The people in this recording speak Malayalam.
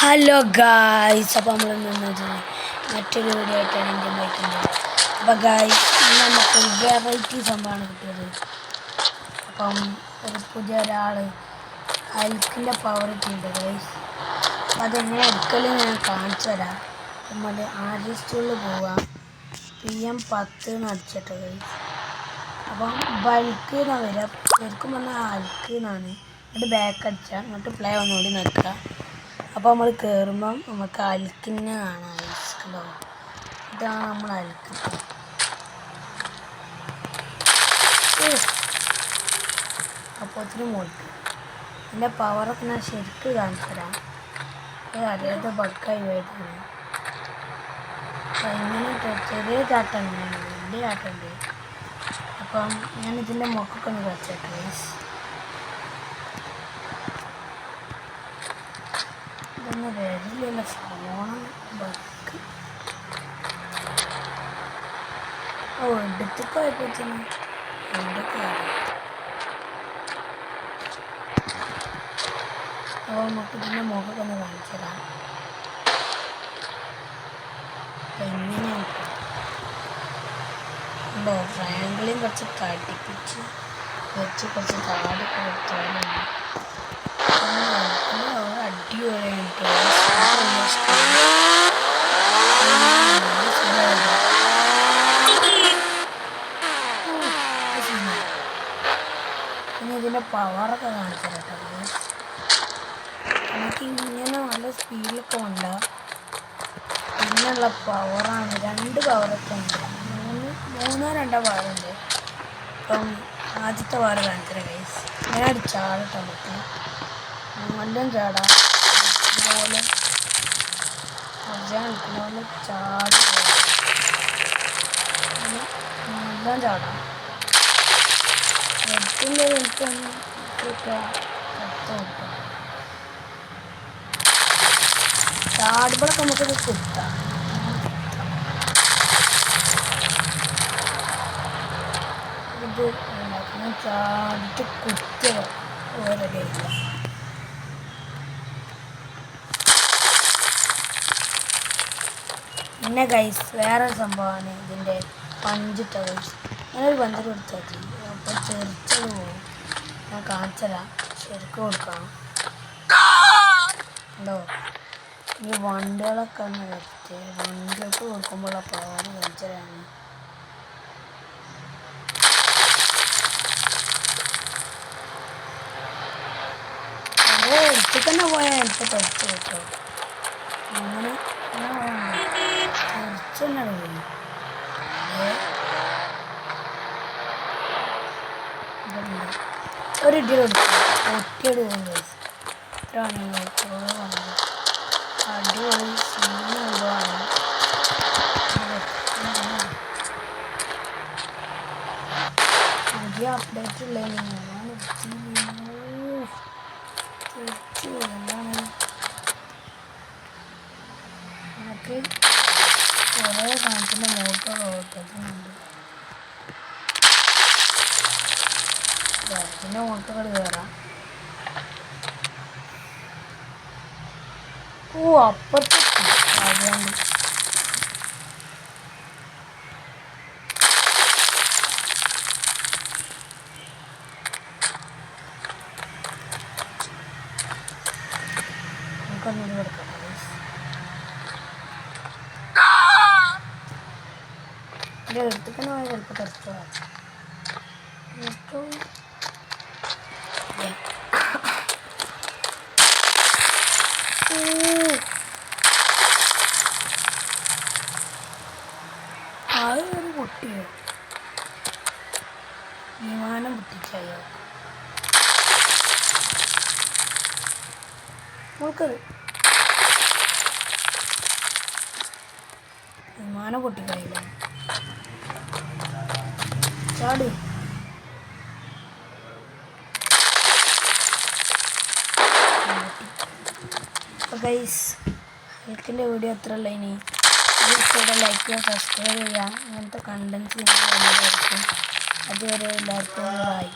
ഹലോ ഗായ്സ്, അപ്പോൾ നമ്മൾ നിന്നത് മറ്റൊരു വീഡിയോ ആയിട്ടാണ് എൻ്റെ ബൈക്കുന്നത്. അപ്പോൾ ഗായ്സ്, നമുക്ക് വെറൈറ്റി സംഭവമാണ് കിട്ടിയത്. അപ്പം ഒരു പുതിയ ഒരാൾ ഹൽക്കിൻ്റെ പവർ കിട്ടിയിട്ടുണ്ട് ഗായ്സ്. അപ്പം അതെങ്ങനെ എടുക്കലും ഞാൻ കാണിച്ചു തരാം. നമ്മൾ ആർട്ടിസ്റ്റുകളിൽ പോവാം, PM10 അടിച്ചിട്ട് ഗായ്സ്. അപ്പം ബൾക്ക് എന്നാണ് വരിക, ശരിക്കും പറഞ്ഞാൽ ഹൽക്ക് എന്നാണ്. എന്നിട്ട് ബാക്ക് അടിച്ചാൽ എന്നിട്ട് പ്ലേ ഒന്നുകൂടി നിൽക്കുക. അപ്പോൾ നമ്മൾ കയറുമ്പം നമുക്ക് അൽക്കിനെ കാണാം. ഐസ്കലോ ഇതാണ് നമ്മൾ അൽക്ക്. അപ്പോഴത്തിന് മോൾക്ക് എൻ്റെ പവറൊക്കെ ഞാൻ ശരിക്കും കാണിച്ചു തരാം. അറിയാത്ത ബക്കായി പോയിട്ടാണ്. അപ്പം ഇങ്ങനെ ചെറിയ ചാട്ടുണ്ട്, വലിയ ചാട്ടുണ്ട്. അപ്പം ഞാൻ ഇതിൻ്റെ മുഖമൊക്കെ ഒന്ന് കളിച്ചിട്ട് ഗൈസ്. ഇതൊന്നും വരില്ല, ഫോൺ ബക്ക്. എടുത്ത് പോയപ്പോഴത്തേനും എൻ്റെ കാര്യം. അപ്പോൾ നമുക്ക് ഇതിൻ്റെ മുഖമൊക്കെ ഒന്ന് കാണിച്ചു തരാം. എങ്ങനെയാണ് ഉണ്ടോ? ട്രയാങ്കിളിൽ കുറച്ച് തടിപ്പിച്ച് വെച്ച് കുറച്ച് കാട് കൊടുത്തോളാണ്. അടിപൊളിയായിട്ട് പിന്നെ ഇതിൻ്റെ പവറൊക്കെ കാണിച്ചു കേട്ടോ. എനിക്ക് ഇങ്ങനെ നല്ല സ്പീഡിലൊക്കെ ഉണ്ടാകും. പിന്നെയുള്ള പവറാണ്, 2 പവറൊക്കെ ഉണ്ട്, 2 പവറുണ്ട്. അപ്പം ആദ്യത്തെ പവർ കാണിച്ചത് ഗൈസ്. ഇങ്ങനെ അടിച്ചാടട്ടോ, നമുക്ക് നല്ലോണം ചാടാം. ഇതുപോലെ നിൽക്കുന്ന പോലെ ചാടി നല്ലോണം ചാടാം. എടുത്തിൻ്റെ എനിക്കൊന്ന് ചാടുമ്പോഴൊക്കെ നമുക്കിത് കിട്ടാം. ഇത് ഉണ്ടാക്കുന്ന ചാടിട്ട് കുത്തിയോ ഓരോ ഇല്ല. പിന്നെ ഗൈസ് വേറൊരു സംഭവമാണ് ഇതിൻ്റെ പഞ്ചിട്ട ഗൈസ്. ഞാനൊരു പഞ്ചർ കൊടുത്താൽ മതി, അപ്പോൾ ചെറിച്ചത് പോകും. ഞാൻ കാണിച്ചരാം, ശരിക്കും കൊടുക്കണം ഉണ്ടോ. ഈ വണ്ടികളൊക്കെ ഒന്ന് വെച്ച് വണ്ടികൾക്ക് കൊടുക്കുമ്പോഴുള്ള പവർ കാണിച്ചതാണ്. അത് എടുത്ത് തന്നെ പോയാൽ എനിക്ക് തെറ്റ് കിട്ടും. അങ്ങനെ തെറിച്ചെന്നാണ് പോയി. ഒരു ഇടി കൊടുക്കും, ഒറ്റയടി പോകും ഗൈസ്. ഇത്രയാണ് കുറവാണ്. അടിപൊളി സംഭവമാണ്. പുതിയ അപ്ഡേറ്റ് ഉള്ളതിന് എന്താണ് നമുക്ക് കുറേ കാണിക്കുന്ന മോട്ടോ ഓട്ടത്തുന്നുണ്ട്. പിന്നെ മോട്ടോകൾ കയറാം. അപ്പുറത്ത് അതുകൊണ്ട് നമുക്കൊന്നും കൊടുക്കാം. ഇത് എടുത്തിട്ട് പോയാൽ ചിലപ്പോൾ തെറിച്ചോ. ഒരു പൊട്ടിയോ, വിമാനം പൊട്ടിച്ചായോ നോക്കത്. വിമാനം പൊട്ടിക്കായില്ല, ചാടി. അപ്പോൾ ഗൈസ്, ഹൽക്കിൻ്റെ വീഡിയോ അത്ര ഉള്ള. ഇനി ഇഷ്ടപ്പെട്ട ലൈക്ക് ചെയ്യുക, സബ്സ്ക്രൈബ് ചെയ്യുക. അങ്ങനത്തെ കണ്ടൻസ് നിങ്ങൾ കണ്ടുപിടിക്കും. അതുവരെ എല്ലാവർക്കും ബൈ.